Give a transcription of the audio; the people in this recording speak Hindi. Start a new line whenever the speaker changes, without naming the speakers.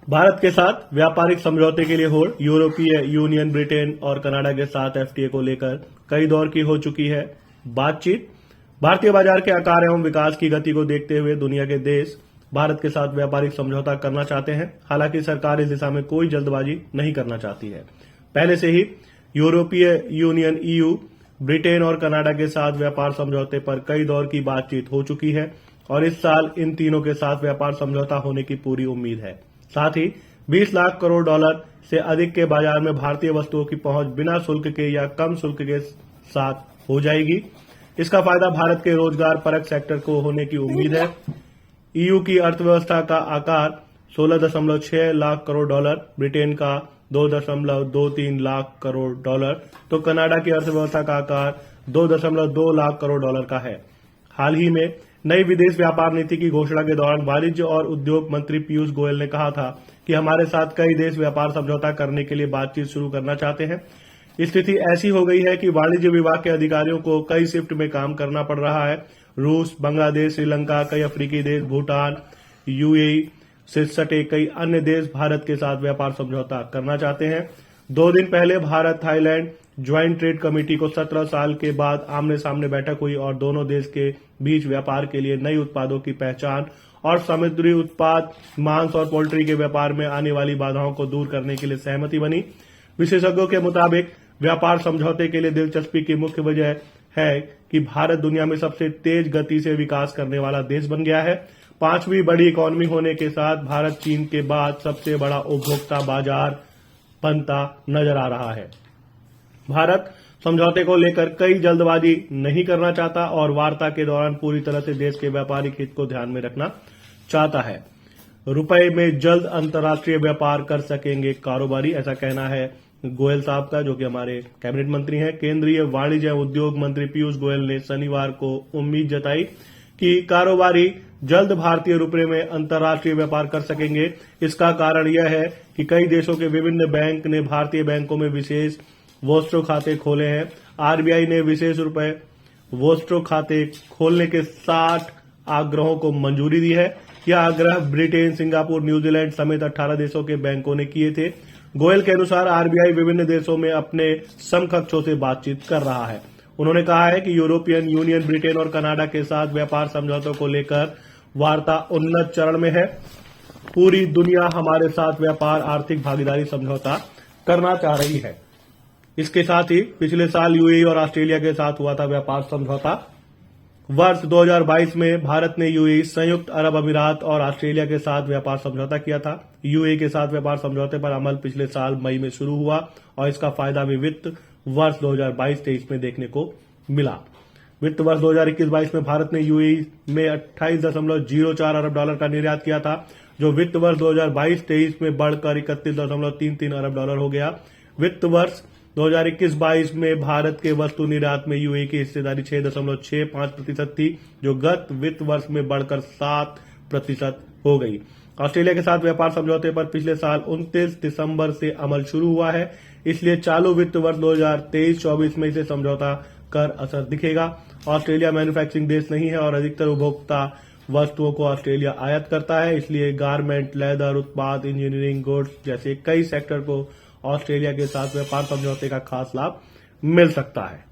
भारत के साथ व्यापारिक समझौते के लिए होड़। यूरोपीय यूनियन ब्रिटेन और कनाडा के साथ एफटीए को लेकर कई दौर की हो चुकी है बातचीत। भारतीय बाजार के आकार एवं विकास की गति को देखते हुए दुनिया के देश भारत के साथ व्यापारिक समझौता करना चाहते हैं। हालांकि सरकार इस दिशा में कोई जल्दबाजी नहीं करना चाहती है। पहले से ही यूरोपीय यूनियन ईयू, ब्रिटेन और कनाडा के साथ व्यापार समझौते पर कई दौर की बातचीत हो चुकी है और इस साल इन तीनों के साथ व्यापार समझौता होने की पूरी उम्मीद है। साथ ही 20 लाख करोड़ डॉलर से अधिक के बाजार में भारतीय वस्तुओं की पहुंच बिना शुल्क के या कम शुल्क के साथ हो जाएगी। इसका फायदा भारत के रोजगार परक सेक्टर को होने की उम्मीद है। ईयू की अर्थव्यवस्था का आकार 16.6 लाख करोड़ डॉलर, ब्रिटेन का 2.23 लाख करोड़ डॉलर तो कनाडा की अर्थव्यवस्था का आकार 2.2 लाख करोड़ डॉलर का है। हाल ही में नई विदेश व्यापार नीति की घोषणा के दौरान वाणिज्य और उद्योग मंत्री पीयूष गोयल ने कहा था कि हमारे साथ कई देश व्यापार समझौता करने के लिए बातचीत शुरू करना चाहते हैं। स्थिति ऐसी हो गई है कि वाणिज्य विभाग के अधिकारियों को कई शिफ्ट में काम करना पड़ रहा है। रूस, बांग्लादेश, श्रीलंका, कई अफ्रीकी देश, भूटान, यूएई से सटे कई अन्य देश भारत के साथ व्यापार समझौता करना चाहते हैं। 2 दिन पहले Bharat Thailand joint trade committee को 17 साल के बाद आमने सामने बैठक हुई और दोनों देश के बीच व्यापार के लिए नई उत्पादों की पहचान और समुद्री उत्पाद, मांस और पोल्ट्री के व्यापार में आने वाली बाधाओं को दूर करने के लिए सहमति बनी। विशेषज्ञों के मुताबिक व्यापार समझौते के लिए दिलचस्पी की मुख्य वजह है कि भारत दुनिया में सबसे तेज गति से विकास करने वाला देश बन गया है। 5वीं बड़ी इकोनॉमी होने के साथ भारत चीन के बाद सबसे बड़ा उपभोक्ता बाजार बनता नजर आ रहा है। भारत समझौते को लेकर कई जल्दबाजी नहीं करना चाहता और वार्ता के दौरान पूरी तरह से देश के व्यापारिक हित को ध्यान में रखना चाहता है। रुपए में जल्द अंतर्राष्ट्रीय व्यापार कर सकेंगे कारोबारी, ऐसा कहना है गोयल साहब का, जो कि हमारे कैबिनेट मंत्री हैं। केंद्रीय वाणिज्य एवं उद्योग मंत्री पीयूष गोयल ने शनिवार को उम्मीद जताई कि कारोबारी जल्द भारतीय रुपये में अंतर्राष्ट्रीय व्यापार कर सकेंगे। इसका कारण यह है कि कई देशों के विभिन्न बैंक ने भारतीय बैंकों में विशेष वोस्ट्रो खाते खोले हैं। आरबीआई ने विशेष रुपए वोस्ट्रो खाते खोलने के 60 आग्रहों को मंजूरी दी है। यह आग्रह ब्रिटेन, सिंगापुर, न्यूजीलैंड समेत 18 देशों के बैंकों ने किए थे। गोयल के अनुसार आरबीआई विभिन्न देशों में अपने समकक्षों से बातचीत कर रहा है। उन्होंने कहा है कि यूरोपियन यूनियन, ब्रिटेन और कनाडा के साथ व्यापार समझौतों को लेकर वार्ता उन्नत चरण में है। पूरी दुनिया हमारे साथ व्यापार आर्थिक भागीदारी समझौता करना चाह रही है। इसके साथ ही पिछले साल यूएई और ऑस्ट्रेलिया के साथ हुआ था व्यापार समझौता। वर्ष 2022 में भारत ने यूएई, संयुक्त अरब अमीरात और ऑस्ट्रेलिया के साथ व्यापार समझौता किया था। यूएई के साथ व्यापार समझौते पर अमल पिछले साल मई में शुरू हुआ और इसका फायदा भी वित्त वर्ष 2022-23 में देखने को मिला। वित्त वर्ष 2021-22 में भारत ने यूएई में 28.04 अरब डॉलर का निर्यात किया था, जो वित्त वर्ष 2022-23 में बढ़कर 31.33 अरब डॉलर हो गया। वित्त वर्ष 2021-22 में भारत के वस्तु निर्यात में यूएई की हिस्सेदारी 6.65% थी, जो गत वित्त वर्ष में बढ़कर 7% हो गई। ऑस्ट्रेलिया के साथ व्यापार समझौते पर पिछले साल 29 दिसंबर से अमल शुरू हुआ है, इसलिए चालू वित्त वर्ष 2023-24 में इसे समझौता कर असर दिखेगा। ऑस्ट्रेलिया मैन्युफैक्चरिंग देश नहीं है और अधिकतर उपभोक्ता वस्तुओं को ऑस्ट्रेलिया आयात करता है, इसलिए गारमेंट, लेदर उत्पाद, इंजीनियरिंग गुड्स जैसे कई सेक्टर को ऑस्ट्रेलिया के साथ व्यापार समझौते का खास लाभ मिल सकता है।